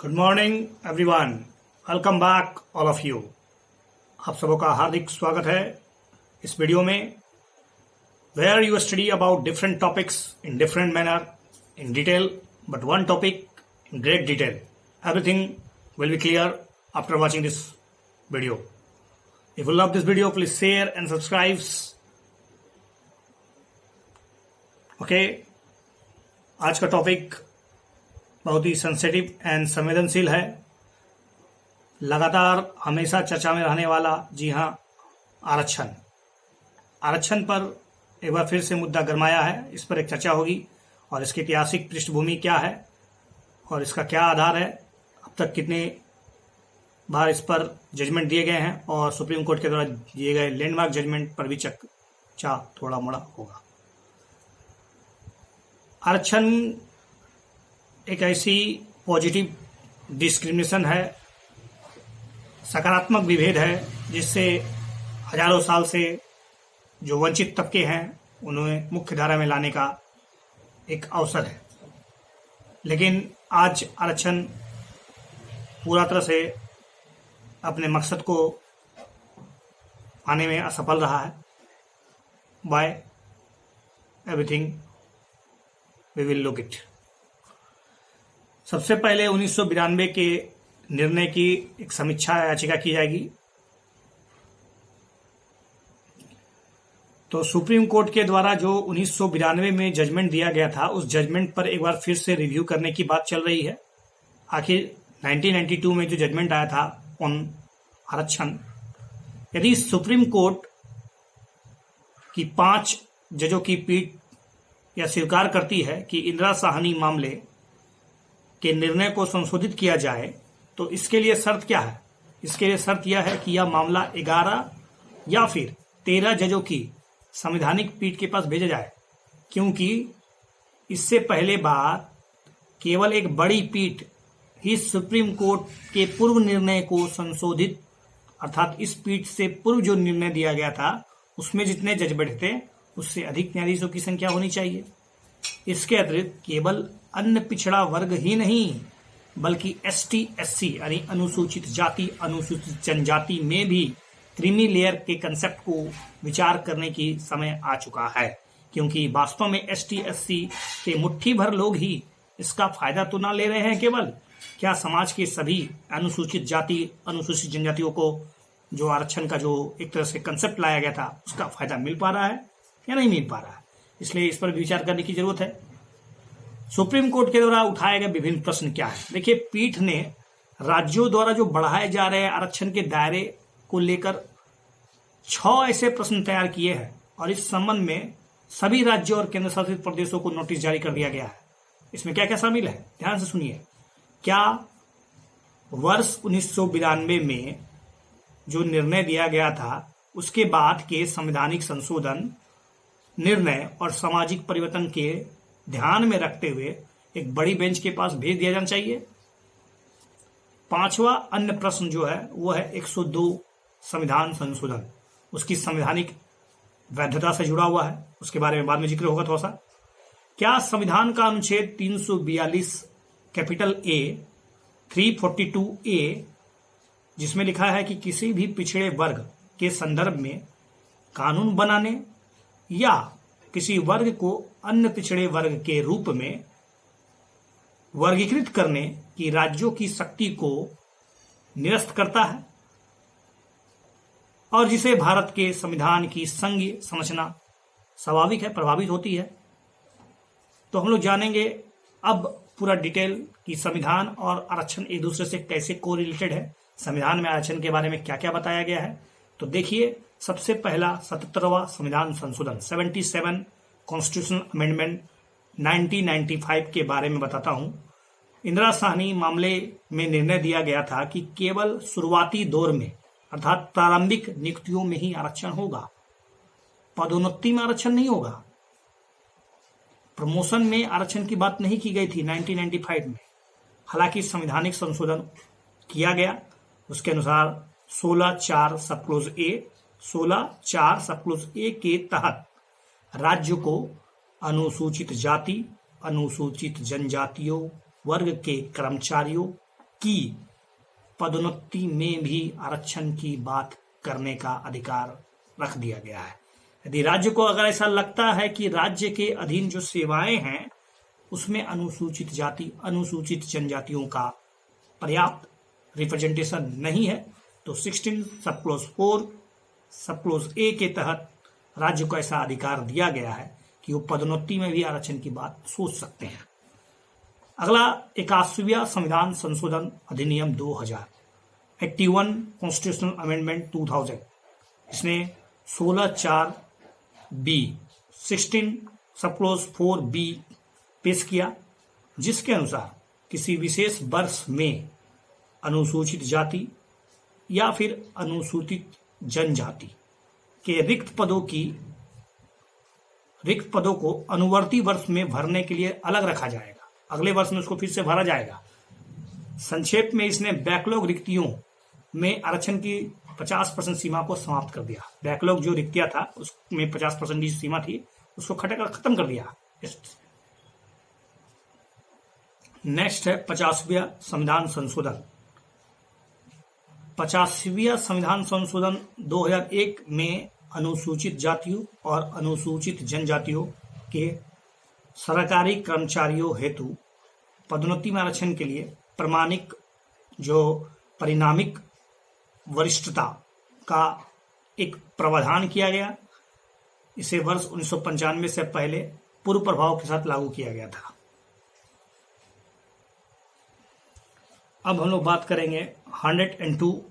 Good morning everyone, welcome back all of you. आप सबों का हार्दिक स्वागत है इस वीडियो में, where you study about different topics in different manner in detail, but one topic in great detail. Everything will be clear after watching this video. If you love this video, please share and subscribe. Okay, आज का topic बहुत ही sensitive and संवेदनशील है, लगातार हमेशा चर्चा में रहने वाला। जी हाँ, आरक्षण। आरक्षण पर एक बार फिर से मुद्दा गरमाया है, इस पर एक चर्चा होगी और इसकी ऐतिहासिक पृष्ठभूमि क्या है और इसका क्या आधार है, अब तक कितने बार इस पर जजमेंट दिए गए हैं और सुप्रीम कोर्ट के द्वारा दिए गए लैंडमार्क जजमेंट पर भी चर्चा थोड़ा मोड़ा होगा। आरक्षण एक ऐसी पॉजिटिव डिस्क्रिमिनेशन है, सकारात्मक विभेद है, जिससे हजारों साल से जो वंचित तबके हैं उन्हें मुख्य धारा में लाने का एक अवसर है। लेकिन आज आरक्षण पूरा तरह से अपने मकसद को पाने में असफल रहा है। By everything we will look it. सबसे पहले 1992 के निर्णय की एक समीक्षा याचिका की जाएगी। तो सुप्रीम कोर्ट के द्वारा जो 1992 में जजमेंट दिया गया था, उस जजमेंट पर एक बार फिर से रिव्यू करने की बात चल रही है। आखिर 1992 में जो जजमेंट आया था ऑन आरक्षण, यदि सुप्रीम कोर्ट की 5 जजों की पीठ यह स्वीकार करती है कि इंदिरा साहनी मामले के निर्णय को संशोधित किया जाए, तो इसके लिए शर्त क्या है? इसके लिए शर्त यह है कि यह मामला 11 या फिर 13 जजों की संवैधानिक पीठ के पास भेजा जाए, क्योंकि इससे पहले बार केवल एक बड़ी पीठ ही सुप्रीम कोर्ट के पूर्व निर्णय को संशोधित, अर्थात इस पीठ से पूर्व जो निर्णय दिया गया था उसमें जितने जज बैठे थे उससे अधिक न्यायाधीशों की संख्या होनी चाहिए। इसके अतिरिक्त केवल अन्य पिछड़ा वर्ग ही नहीं, बल्कि एसटी एससी यानी अनुसूचित जाति अनुसूचित जनजाति में भी क्रीमी लेयर के कंसेप्ट को विचार करने की समय आ चुका है, क्योंकि वास्तव में एसटी एससी के मुट्ठी भर लोग ही इसका फायदा तो ना ले रहे हैं। केवल क्या समाज के सभी अनुसूचित जाति अनुसूचित जनजातियों को जो आरक्षण का जो एक तरह से कंसेप्ट लाया गया था उसका फायदा मिल पा रहा है या नहीं मिल पा रहा है? इसलिए इस पर विचार करने की जरूरत है। सुप्रीम कोर्ट के द्वारा उठाए गए विभिन्न प्रश्न क्या है? देखिए, पीठ ने राज्यों द्वारा जो बढ़ाए जा रहे आरक्षण के दायरे को लेकर 6 ऐसे प्रश्न तैयार किए हैं और इस संबंध में सभी राज्यों और केंद्र शासित प्रदेशों को नोटिस जारी कर दिया गया है। इसमें क्या क्या शामिल है, ध्यान से सुनिए। क्या वर्ष 1992 में जो निर्णय दिया गया था उसके बाद के संवैधानिक संशोधन निर्णय और सामाजिक परिवर्तन के ध्यान में रखते हुए एक बड़ी बेंच के पास भेज दिया जाना चाहिए? 5वां अन्य प्रश्न जो है वो है 102 संविधान संशोधन, उसकी संवैधानिक वैधता से जुड़ा हुआ है, उसके बारे में बाद में जिक्र होगा थोड़ा सा। क्या संविधान का अनुच्छेद 342 कैपिटल ए 342 ए, जिसमें लिखा है कि किसी भी पिछड़े वर्ग के संदर्भ में कानून बनाने या किसी वर्ग को अन्य पिछड़े वर्ग के रूप में वर्गीकृत करने की राज्यों की शक्ति को निरस्त करता है और जिसे भारत के संविधान की संघीय संरचना स्वाभाविक है प्रभावित होती है? तो हम लोग जानेंगे अब पूरा डिटेल कि संविधान और आरक्षण एक दूसरे से कैसे कोरिलेटेड है, संविधान में आरक्षण के बारे में क्या क्या बताया गया है। तो देखिए, सबसे पहला 77वां संविधान संशोधन 77 कॉन्स्टिट्यूशनल अमेंडमेंट 1995 के बारे में बताता हूं। इंदिरा साहनी मामले में निर्णय दिया गया था कि केवल शुरुआती दौर में अर्थात प्रारंभिक नियुक्तियों में ही आरक्षण होगा, पदोन्नति में आरक्षण नहीं होगा। प्रमोशन में आरक्षण की बात नहीं की गई थी 1995 में। हालांकि संवैधानिक संशोधन किया गया, उसके अनुसार 16(4) सब क्लोज ए 16(4) सब क्लोज ए के तहत राज्य को अनुसूचित जाति अनुसूचित जनजातियों वर्ग के कर्मचारियों कि पदोन्नति में भी आरक्षण की बात करने का अधिकार रख दिया गया है। यदि राज्य को अगर ऐसा लगता है कि राज्य के अधीन जो सेवाएं हैं उसमें अनुसूचित जाति, अनुसूचित जनजातियों का पर्याप्त रिप्रेजेंटेशन नहीं है, तो 16 सब क्लोज 4 सब क्लोज ए के तहत राज्य को ऐसा अधिकार दिया गया है कि वो पदोन्नति में भी आरक्षण की बात सोच सकते हैं। अगला 81वां संविधान संशोधन अधिनियम 2000, 81 कॉन्स्टिट्यूशनल अमेंडमेंट 2000, इसने 16(4) बी 16 सब क्लोज 4 बी पेश किया, जिसके अनुसार किसी विशेष वर्ष में अनुसूचित जाति या फिर अनुसूचित जनजाति के रिक्त पदों को अनुवर्ती वर्ष में भरने के लिए अलग रखा जाएगा। अगले वर्ष में उसको फिर से भरा जाएगा। संक्षेप में इसने बैकलॉग रिक्तियों में आरक्षण की 50% सीमा को समाप्त कर दिया। बैकलॉग जो रिक्तियां था उसमें 50% की सीमा थी, उसको खत्म कर दिया। नेक्स्ट है 50वां संविधान संशोधन। 50वां संविधान संशोधन 2001 में अनुसूचित जातियों और अनुसूचित जनजातियों के सरकारी कर्मचारियों हेतु पदोन्नति में आरक्षण के लिए प्रमाणिक जो परिणामिक वरिष्ठता का एक प्रावधान किया गया। इसे वर्ष 1995 से पहले पूर्व प्रभाव के साथ लागू किया गया था। अब हम लोग बात करेंगे 102,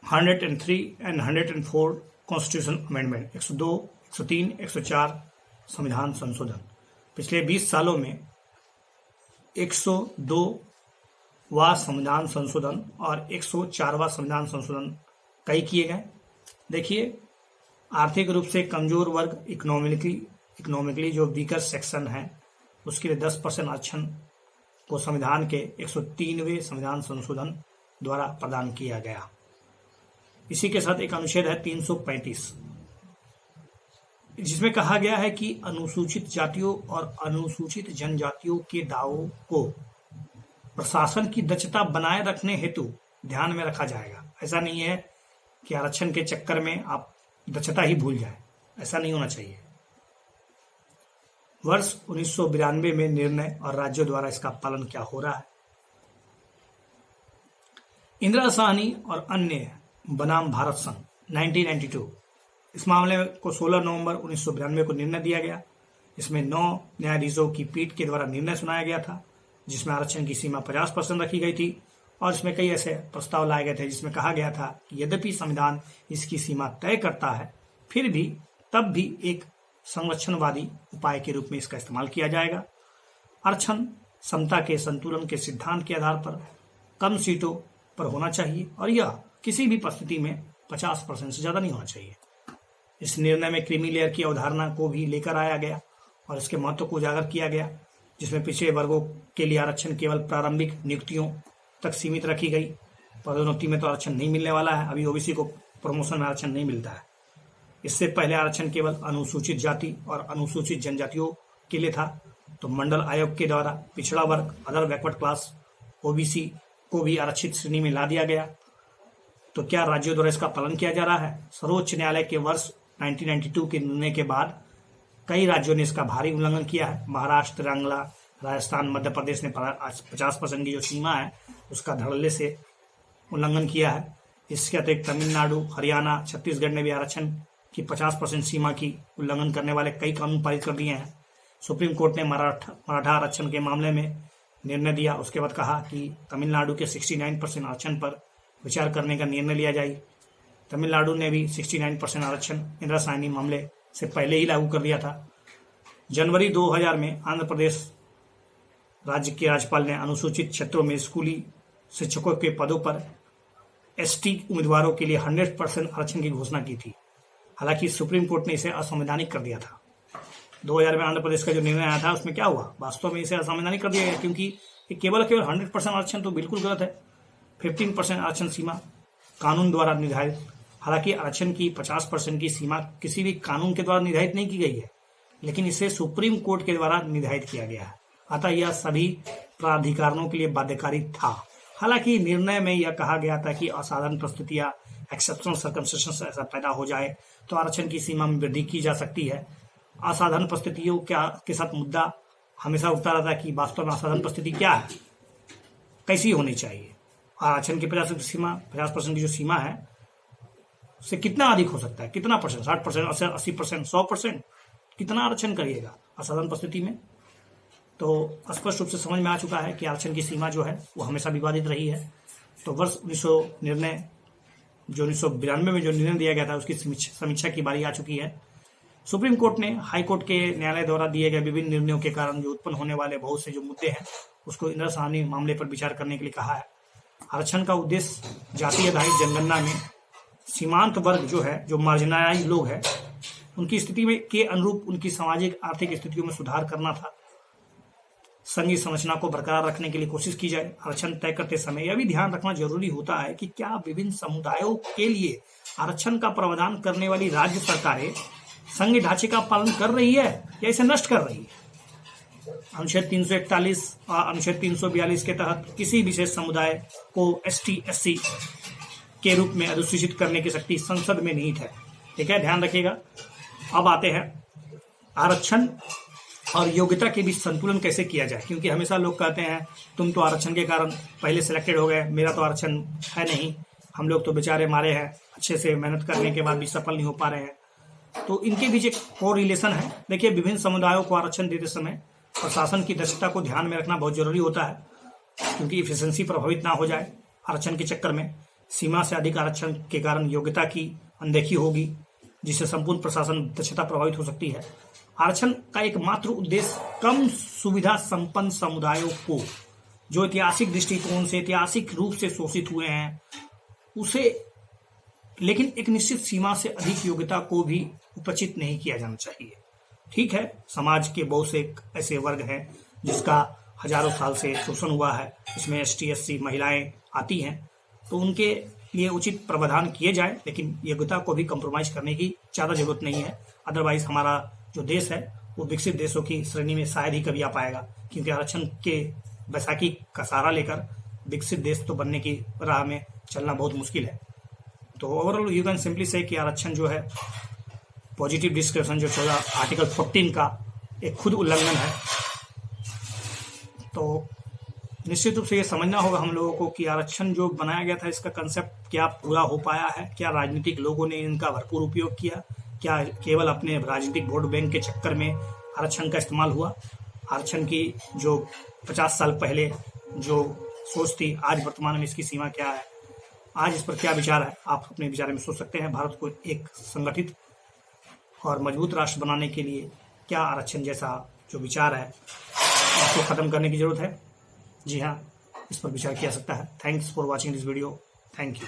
103 एंड 104 कॉन्स्टिट्यूशन अमेंडमेंट, 102, 103, 104 संविधान संशोधन। पिछले 20 सालों में 102वां संविधान संशोधन और 104वां संविधान संशोधन कई किए गए। देखिए, आर्थिक रूप से कमजोर वर्ग इकोनॉमिकली जो वीकर सेक्शन है उसके लिए 10% आरक्षण को संविधान के 103वें संविधान संशोधन द्वारा प्रदान किया गया। इसी के साथ एक अनुच्छेद है 335, जिसमें कहा गया है कि अनुसूचित जातियों और अनुसूचित जनजातियों के दावों को प्रशासन की दक्षता बनाए रखने हेतु ध्यान में रखा जाएगा। ऐसा नहीं है कि आरक्षण के चक्कर में आप दक्षता ही भूल जाए, ऐसा नहीं होना चाहिए। वर्ष 1992 में निर्णय और राज्यों द्वारा इसका पालन क्या हो रहा है। इंदिरा साहनी और अन्य बनाम भारत संघ 1992, इस मामले को 16 नवंबर 1992 को निर्णय दिया गया। इसमें 9 न्यायाधीशों की पीठ के द्वारा निर्णय सुनाया गया था, जिसमें आरक्षण की सीमा 50% रखी गई थी और इसमें कई ऐसे प्रस्ताव लाए गए थे जिसमें कहा गया था कि यद्यपि संविधान इसकी सीमा तय करता है, फिर भी तब भी एक संरक्षणवादी उपाय के रूप में इसका इस्तेमाल किया जाएगा। आरक्षण समता के संतुलन के सिद्धांत के आधार पर कम सीटों पर होना चाहिए और यह किसी भी परिस्थिति में 50% से ज्यादा नहीं होना चाहिए। इस निर्णय में क्रीमी लेयर की अवधारणा को भी लेकर आया गया और इसके महत्व को उजागर किया गया, जिसमें पिछड़े वर्गों के लिए आरक्षण केवल प्रारंभिक नियुक्तियों तक सीमित रखी गई। पदोन्नति में तो आरक्षण नहीं मिलने वाला है, अभी ओबीसी को प्रमोशन में आरक्षण नहीं मिलता है। इससे पहले आरक्षण केवल अनुसूचित जाति और अनुसूचित जनजातियों के लिए था, तो मंडल आयोग के द्वारा पिछड़ा वर्ग, अदर बैकवर्ड क्लास, ओबीसी को भी आरक्षित श्रेणी में ला दिया गया। तो क्या राज्यों द्वारा इसका पालन किया जा रहा है? सर्वोच्च न्यायालय के वर्ष 1992 के निर्णय के बाद कई राज्यों ने इसका भारी उल्लंघन किया है। महाराष्ट्र, तेलंगाना, राजस्थान, मध्य प्रदेश ने 50% की जो सीमा है उसका धड़ल्ले से उल्लंघन किया है। इसके अतिरिक्त तमिलनाडु, हरियाणा, छत्तीसगढ़ ने भी आरक्षण की 50% सीमा की उल्लंघन करने वाले कई कानून पारित कर दिए हैं। सुप्रीम कोर्ट ने मराठा आरक्षण के मामले में निर्णय दिया। उसके बाद कहा कि तमिलनाडु के 69% आरक्षण पर विचार करने का निर्णय लिया जाए। तमिलनाडु ने भी 69% आरक्षण इंदिरा साहनी मामले से पहले ही लागू कर दिया था। जनवरी 2000 में आंध्र प्रदेश राज्य के राज्यपाल ने अनुसूचित क्षेत्रों में स्कूली शिक्षकों के पदों पर एसटी उम्मीदवारों के लिए 100% आरक्षण की घोषणा की थी। हालांकि सुप्रीम कोर्ट ने इसे असंवैधानिक कर दिया था। 2000 में आंध्र प्रदेश का जो निर्णय आया था उसमें क्या हुआ, वास्तव में इसे असंवैधानिक कर दिया गया, क्योंकि केवल 100% आरक्षण तो बिल्कुल गलत है। 15% आरक्षण सीमा कानून द्वारा निर्धारित, हालांकि आरक्षण की 50% की सीमा किसी भी कानून के द्वारा निर्धारित नहीं की गई है, लेकिन इसे सुप्रीम कोर्ट के द्वारा निर्धारित किया गया है। अतः यह सभी प्राधिकरणों के लिए बाध्यकारी था। हालांकि निर्णय में यह कहा गया था कि असाधारण परिस्थितियां एक्सेप्शनल सर्कमस्टेंसेस ऐसा पैदा हो जाए तो आरक्षण की सीमा में वृद्धि की जा सकती है। असाधारण परिस्थितियों के साथ मुद्दा हमेशा उठता रहता है कि वास्तव में असाधारण परिस्थिति क्या है, कैसी होनी चाहिए। आरक्षण की 50% की जो सीमा है उससे कितना अधिक हो सकता है, कितना परसेंट, 60%, 80%, 100%, कितना आरक्षण करिएगा असाधारण परिस्थिति में। तो स्पष्ट रूप से समझ में आ चुका है कि आरक्षण की सीमा जो है वो हमेशा विवादित रही है। तो वर्ष 1992 में जो निर्णय दिया गया था उसकी समीक्षा की बारी आ चुकी है। सुप्रीम कोर्ट ने हाई कोर्ट के न्यायालय द्वारा दिए गए विभिन्न निर्णयों के कारण जो उत्पन्न होने वाले बहुत से जो मुद्दे हैं उसको इंदिरा साहनी मामले पर विचार करने के लिए कहा है। आरक्षण का उद्देश्य जाति आधारित जनगणना में सीमांत वर्ग जो है, जो मार्जिनाइज लोग हैं, उनकी स्थिति में के अनुरूप उनकी सामाजिक आर्थिक स्थितियों में सुधार करना था। संघीय संरचना को बरकरार रखने के लिए कोशिश की जाए। आरक्षण तय करते समय यह भी ध्यान रखना जरूरी होता है कि क्या विभिन्न समुदायों के लिए आरक्षण का प्रावधान करने वाली राज्य सरकारें संघीय ढांचे का पालन कर रही है या इसे नष्ट कर रही है। अनुच्छेद 341 और अनुच्छेद 342 के तहत किसी विशेष समुदाय को ST SC के रूप में अधिसूचित करने की शक्ति संसद में निहित है। ठीक है, ध्यान रखिएगा। अब आते हैं आरक्षण और योग्यता के बीच संतुलन कैसे किया जाए, क्योंकि हमेशा लोग कहते हैं तुम तो आरक्षण के कारण पहले सिलेक्टेड हो गए, मेरा तो आरक्षण है नहीं, हम लोग तो बेचारे मारे हैं, अच्छे से मेहनत करने के बाद भी सफल नहीं हो पा रहे हैं। तो इनके बीच एक और रिलेशन है। देखिए, विभिन्न समुदायों को आरक्षण देते समय प्रशासन की दक्षता को ध्यान में रखना बहुत जरूरी होता है, क्योंकि इफिशिएंसी प्रभावित ना हो जाए। आरक्षण के चक्कर में सीमा से अधिक आरक्षण के कारण योग्यता की अनदेखी होगी, जिससे संपूर्ण प्रशासन दक्षता प्रभावित हो सकती है। आरक्षण का एकमात्र उद्देश्य कम सुविधा संपन्न समुदायों को, जो ऐतिहासिक दृष्टिकोण से ऐतिहासिक रूप से शोषित हुए हैं, उसे लेकिन एक निश्चित सीमा से अधिक योग्यता को भी उपचित नहीं किया जाना चाहिए। ठीक है, समाज के बहुत से ऐसे वर्ग हैं जिसका हजारों साल से शोषण हुआ है, इसमें ST SC महिलाएं आती हैं, तो उनके लिए उचित प्रावधान किए जाए, लेकिन योग्यता को भी कंप्रोमाइज करने की ज्यादा जरूरत नहीं है। अदरवाइज हमारा जो देश है वो विकसित देशों की श्रेणी में शायद ही कभी आ पाएगा, क्योंकि आरक्षण के बैसाखी का सहारा लेकर विकसित देश तो बनने की राह में चलना बहुत मुश्किल है। तो ओवरऑल यू कैन सिंपली से कि आरक्षण जो है पॉजिटिव डिस्क्रिप्शन जो 14 आर्टिकल 14 का एक खुद उल्लंघन है। तो निश्चित रूप से ये समझना होगा हम लोगों को कि आरक्षण जो बनाया गया था इसका कंसेप्ट क्या पूरा हो पाया है, क्या राजनीतिक लोगों ने इनका भरपूर उपयोग किया, क्या केवल अपने राजनीतिक वोट बैंक के चक्कर में आरक्षण का इस्तेमाल हुआ। आरक्षण की जो 50 साल पहले जो सोच थी, आज वर्तमान में इसकी सीमा क्या है, आज इस पर क्या विचार है, आप अपने विचार में सोच सकते हैं। भारत को एक संगठित और मजबूत राष्ट्र बनाने के लिए क्या आरक्षण जैसा जो विचार है उसको खत्म करने की जरूरत है? जी हाँ, इस पर विचार किया सकता है। Thanks for watching this video. Thank you.